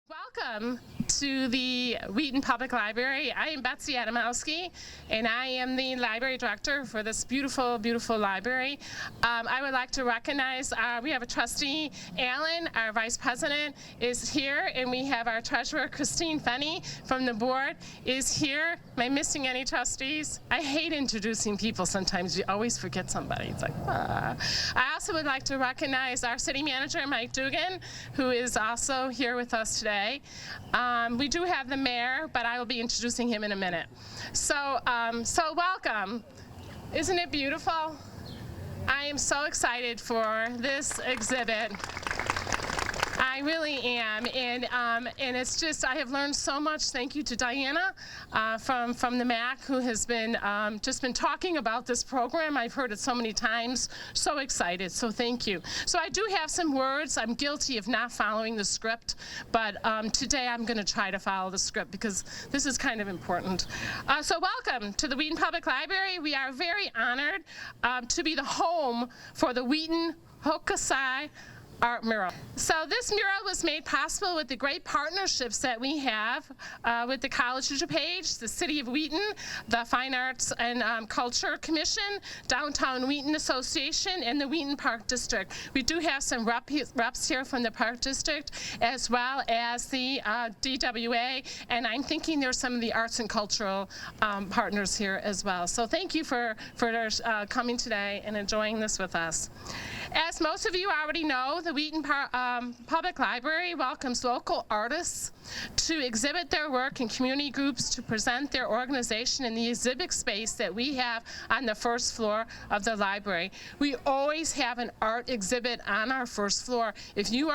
Welcome to the Wheaton Public Library. I am Betsy Adamowski, and I am the library director for this beautiful, beautiful library. I would like to recognize, we have a trustee, Alan, our vice president, is here, and we have our treasurer, Christine Fenney, from the board, is here. Am I missing any trustees? I hate introducing people sometimes. You always forget somebody. It's like, ah. I also would like to recognize our city manager, Mike Dugan, who is also here with us today. We do have the mayor, but I will be introducing him in a minute. So welcome. Isn't it beautiful? I am so excited for this exhibit. I really am, and it's just, I have learned so much. Thank you to Diana from the MAC, who has been just been talking about this program. I've heard it so many times. So excited, so thank you. So I do have some words. I'm guilty of not following the script, but today I'm going to try to follow the script because this is kind of important. So welcome to the Wheaton Public Library. We are very honored to be the home for the Wheaton Hokusai art mural. So this mural was made possible with the great partnerships that we have with the College of DuPage, the City of Wheaton, the Fine Arts and Culture Commission, Downtown Wheaton Association, and the Wheaton Park District. We do have some reps here from the Park District, as well as the DWA, and I'm thinking there's some of the arts and cultural partners here as well. So thank you for coming today and enjoying this with us. As most of you already know, the Wheaton Public Library welcomes local artists to exhibit their work and community groups to present their organization in the exhibit space that we have on the first floor of the library. We always have an art exhibit on our first floor. If you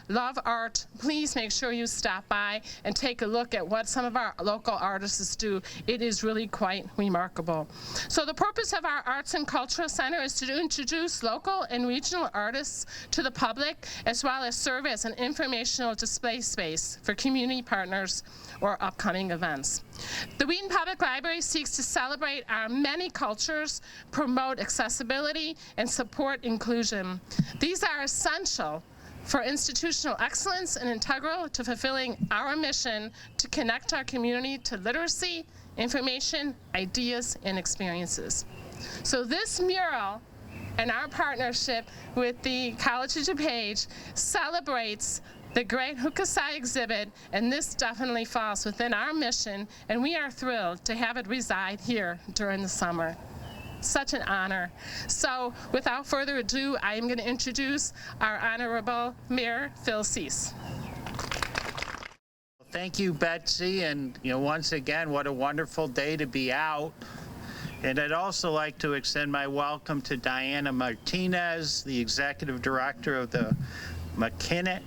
love art, please make sure you stop by and take a look at what some of our local artists do. It is really quite remarkable. So the purpose of our Arts and Cultural Center is to introduce local and regional artists to the public, as well as serve as an informational display space for community partners or upcoming events. The Wheaton Public Library seeks to celebrate our many cultures, promote accessibility, and support inclusion. These are essential for institutional excellence and integral to fulfilling our mission to connect our community to literacy, information, ideas, and experiences. So this mural and our partnership with the College of DuPage celebrates the great Hokusai exhibit, and this definitely falls within our mission, and we are thrilled to have it reside here during the summer. Such an honor. So without further ado, I am going to introduce our Honorable Mayor Phil Cease. Thank you, Betsy, and once again, what a wonderful day to be out. And I'd also like to extend my welcome to Diana Martinez, the Executive Director of the Mackinac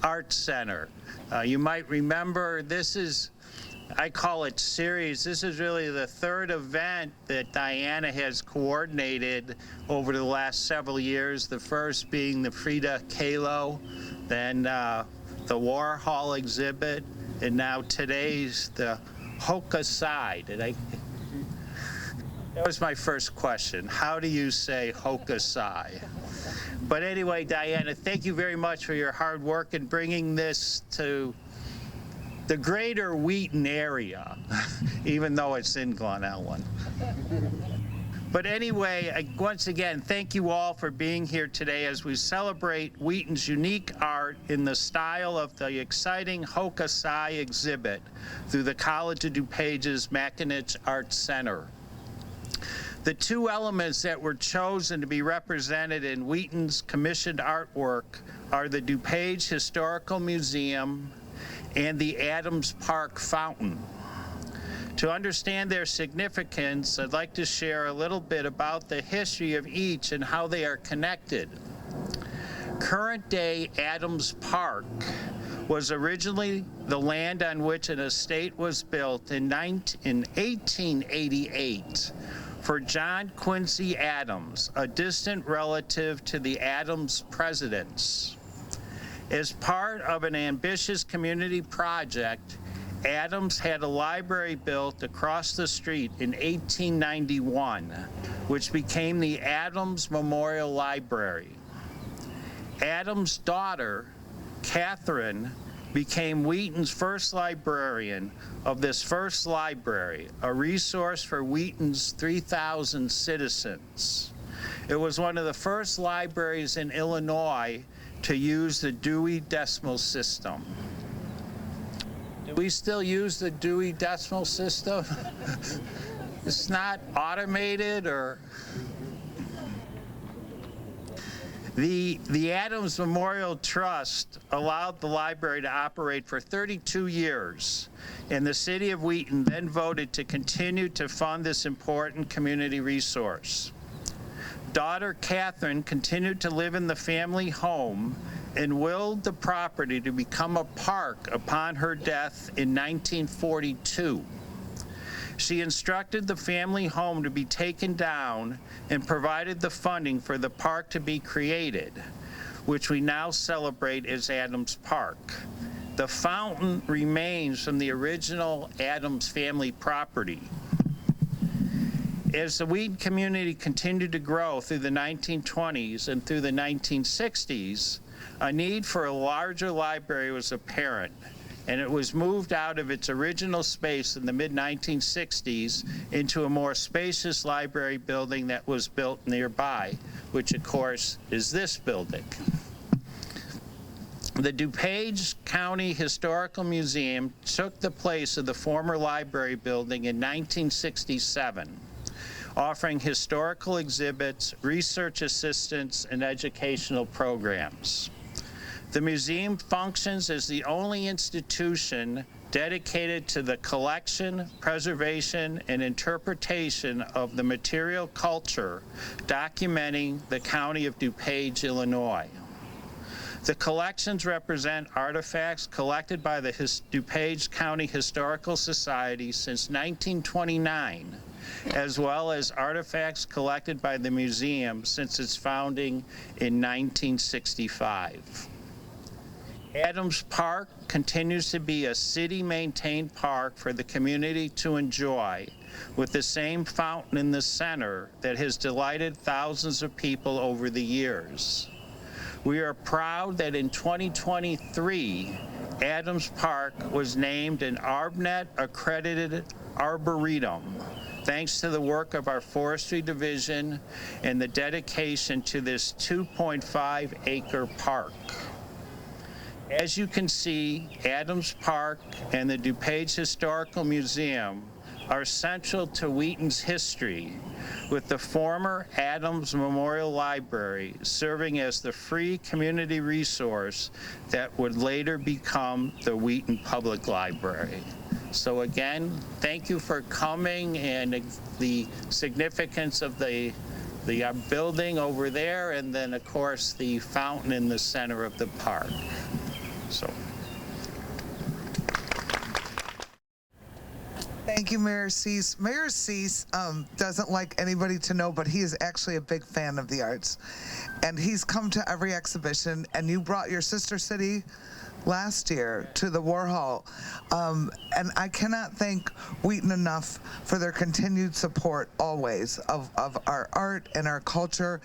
Arts Center. You might remember this is, I call it series. This is really the third event that Diana has coordinated over the last several years. The first being the Frida Kahlo, then the Warhol exhibit, and now today's the Hokusai. That was my first question. How do you say Hokusai? But anyway, Diana, thank you very much for your hard work in bringing this to the greater Wheaton area, even though it's in Glen Ellen. But anyway, once again, thank you all for being here today as we celebrate Wheaton's unique art in the style of the exciting Hokusai exhibit through the College of DuPage's Mackinac Arts Center. The two elements that were chosen to be represented in Wheaton's commissioned artwork are the DuPage Historical Museum and the Adams Park Fountain. To understand their significance, I'd like to share a little bit about the history of each and how they are connected. Current-day Adams Park was originally the land on which an estate was built in 1888 for John Quincy Adams, a distant relative to the Adams presidents. As part of an ambitious community project, Adams had a library built across the street in 1891, which became the Adams Memorial Library. Adams' daughter, Catherine became Wheaton's first librarian of this first library, a resource for Wheaton's 3,000 citizens. It was one of the first libraries in Illinois to use the Dewey Decimal System. Do we still use the Dewey Decimal System? It's not automated or... The Adams Memorial Trust allowed the library to operate for 32 years, and the city of Wheaton then voted to continue to fund this important community resource. Daughter Catherine continued to live in the family home and willed the property to become a park upon her death in 1942. She instructed the family home to be taken down and provided the funding for the park to be created, which we now celebrate as Adams Park. The fountain remains from the original Adams family property. As the Wheaton community continued to grow through the 1920s and through the 1960s, a need for a larger library was apparent, and it was moved out of its original space in the mid-1960s into a more spacious library building that was built nearby, which of course is this building. The DuPage County Historical Museum took the place of the former library building in 1967, offering historical exhibits, research assistance, and educational programs. The museum functions as the only institution dedicated to the collection, preservation, and interpretation of the material culture documenting the county of DuPage, Illinois. The collections represent artifacts collected by the DuPage County Historical Society since 1929, as well as artifacts collected by the museum since its founding in 1965. Adams Park continues to be a city-maintained park for the community to enjoy, with the same fountain in the center that has delighted thousands of people over the years. We are proud that in 2023, Adams Park was named an ArbNet accredited arboretum, thanks to the work of our forestry division and the dedication to this 2.5-acre park. As you can see, Adams Park and the DuPage Historical Museum are central to Wheaton's history, with the former Adams Memorial Library serving as the free community resource that would later become the Wheaton Public Library. So again, thank you for coming, and the significance of the building over there, and then of course the fountain in the center of the park. So. Thank you, Mayor Cease. Mayor Cease doesn't like anybody to know, but he is actually a big fan of the arts. And he's come to every exhibition, and you brought your sister city last year to the Warhol. And I cannot thank Wheaton enough for their continued support always of our art and our culture.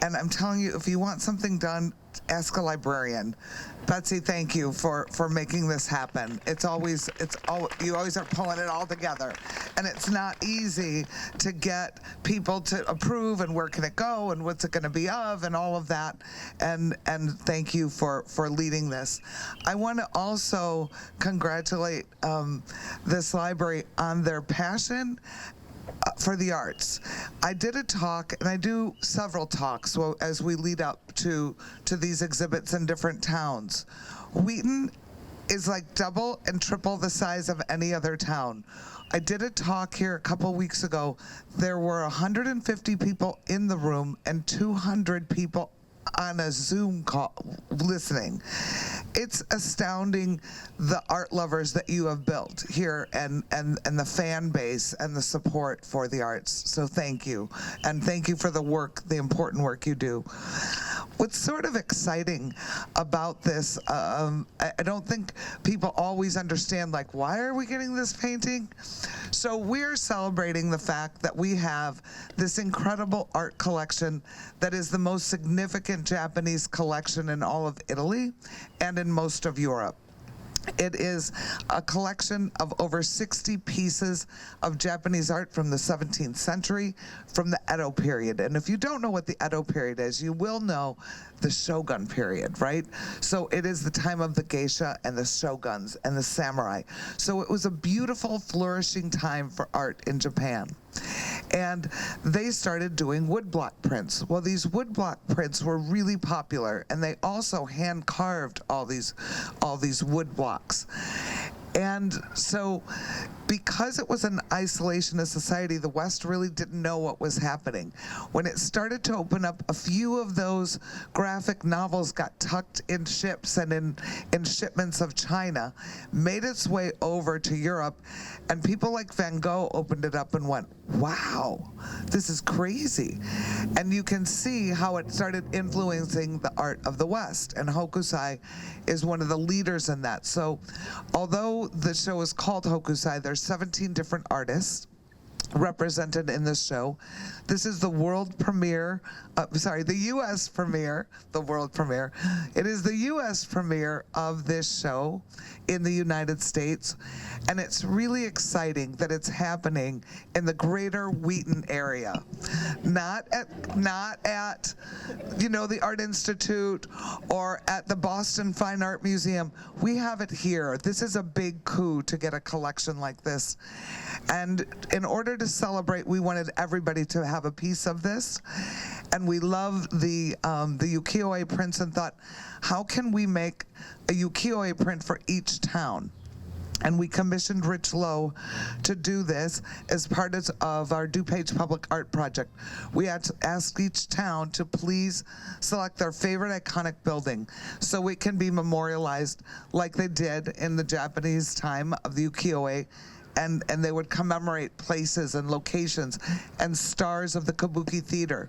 And I'm telling you, if you want something done, ask a librarian. Betsy, thank you for making this happen. You always are pulling it all together. And it's not easy to get people to approve, and where can it go, and what's it gonna be of, and all of that. And thank you for leading this. I wanna also congratulate this library on their passion for the arts. I did a talk, and I do several talks as we lead up to these exhibits in different towns. Wheaton is like double and triple the size of any other town. I did a talk here a couple weeks ago. There were 150 people in the room and 200 people on a Zoom call listening. It's astounding, the art lovers that you have built here, and the fan base and the support for the arts. So thank you, and thank you for the work, the important work you do. what's sort of exciting about this, I don't think people always understand, like, why are we getting this painting? So we're celebrating the fact that we have this incredible art collection that is the most significant Japanese collection in all of Italy and in most of Europe. It is a collection of over 60 pieces of Japanese art from the 17th century, from the Edo period. And if you don't know what the Edo period is, you will know the Shogun period, right? So it is the time of the geisha and the shoguns and the samurai. So it was a beautiful, flourishing time for art in Japan. And they started doing woodblock prints. Well, these woodblock prints were really popular, and they also hand carved all these wood blocks. And so because it was an isolationist society, the West really didn't know what was happening. When it started to open up, a few of those graphic novels got tucked in ships and in shipments of China, made its way over to Europe, and people like Van Gogh opened it up and went, wow, this is crazy. And you can see how it started influencing the art of the West, and Hokusai is one of the leaders in that. So although the show is called Hokusai, there's 17 different artists represented in this show. This is the world premiere, the U.S. premiere, the world premiere. It is the U.S. premiere of this show in the United States, and it's really exciting that it's happening in the greater Wheaton area, not at the Art Institute or at the Boston Fine Art Museum. We have it here. This is a big coup to get a collection like this, and in order to celebrate, we wanted everybody to have a piece of this, and we love the Ukiyo-e prints and thought, how can we make a Ukiyo-e print for each town? And we commissioned Rich Lowe to do this as part of our DuPage Public Art Project. We had to ask each town to please select their favorite iconic building so it can be memorialized like they did in the Japanese time of the Ukiyo-e. And they would commemorate places and locations and stars of the Kabuki Theater.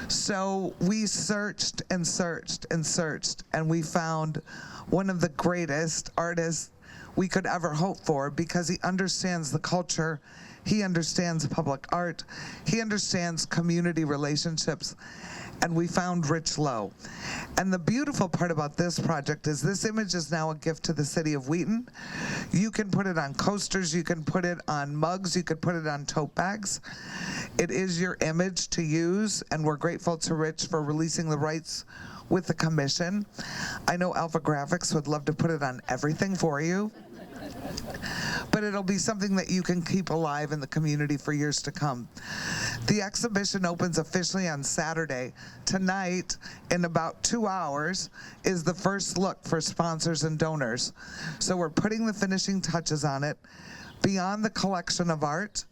So we searched and searched and searched, and we found one of the greatest artists we could ever hope for, because he understands the culture, he understands public art, he understands community relationships, and we found Rich Lowe. And the beautiful part about this project is this image is now a gift to the city of Wheaton. You can put it on coasters, you can put it on mugs, you could put it on tote bags. It is your image to use, and we're grateful to Rich for releasing the rights with the commission. I know Alpha Graphics would love to put it on everything for you, but it'll be something that you can keep alive in the community for years to come. The exhibition opens officially on Saturday. Tonight, in about 2 hours, is the first look for sponsors and donors. So we're putting the finishing touches on it. Beyond the collection of art,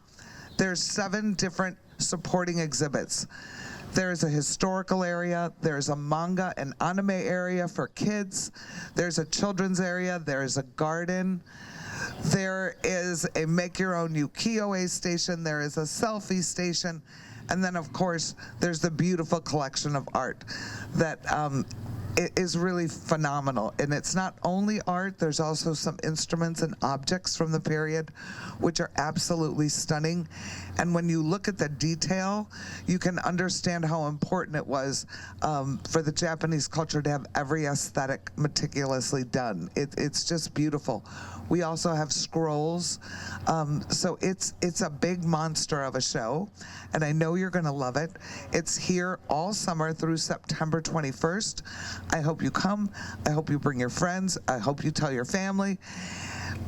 there's 7 different supporting exhibits. There's a historical area, there's a manga and anime area for kids, there's a children's area, there's a garden, there is a make-your-own Ukiyo-e station, there is a selfie station, and then of course there's the beautiful collection of art that it is really phenomenal. And it's not only art, there's also some instruments and objects from the period which are absolutely stunning. And when you look at the detail, you can understand how important it was for the Japanese culture to have every aesthetic meticulously done. It's just beautiful. We also have scrolls. So it's a big monster of a show, and I know you're gonna love it. It's here all summer through September 21st. I hope you come. I hope you bring your friends. I hope you tell your family.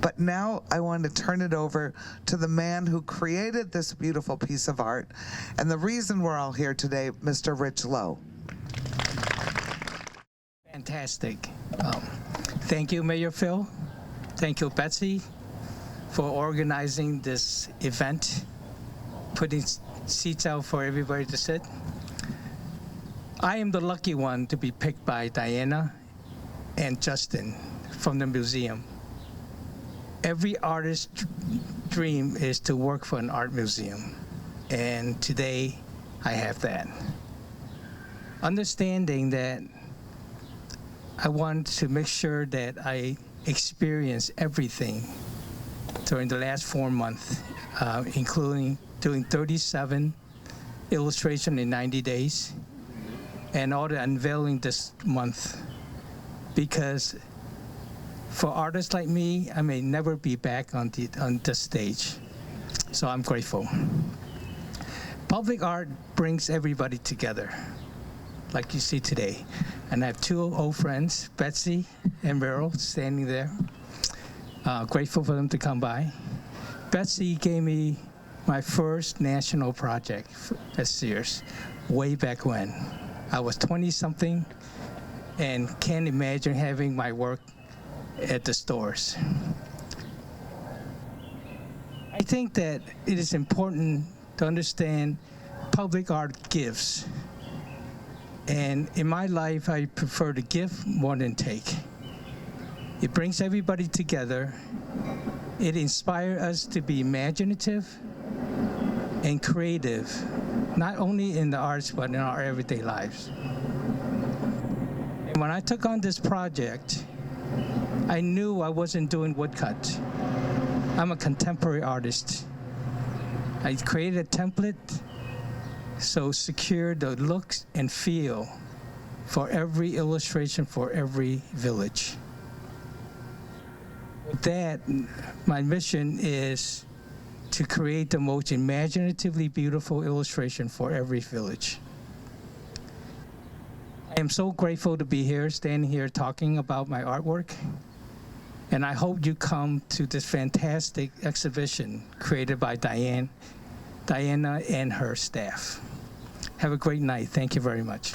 But now I want to turn it over to the man who created this beautiful piece of art, and the reason we're all here today, Mr. Rich Lowe. Fantastic. Thank you, Mayor Phil. Thank you, Betsy, for organizing this event, putting seats out for everybody to sit. I am the lucky one to be picked by Diana and Justin from the museum. Every artist's dream is to work for an art museum, and today I have that. understanding that I want to make sure that I experience everything during the last 4 months, including doing 37 illustration in 90 days and all the unveiling this month, because for artists like me, I may never be back on the stage. So I'm grateful. Public art brings everybody together, like you see today. And I have two old friends, Betsy and Meryl, standing there. Grateful for them to come by. Betsy gave me my first national project at Sears way back when. I was 20-something and can't imagine having my work at the stores. I think that it is important to understand public art gives. And in my life, I prefer to give more than take. It brings everybody together. It inspires us to be imaginative and creative, not only in the arts, but in our everyday lives. And when I took on this project, I knew I wasn't doing woodcut. I'm a contemporary artist. I created a template so secure the looks and feel for every illustration for every village. With that, my mission is to create the most imaginatively beautiful illustration for every village. I am so grateful to be here, standing here talking about my artwork. And I hope you come to this fantastic exhibition created by Diana and her staff. Have a great night. Thank you very much.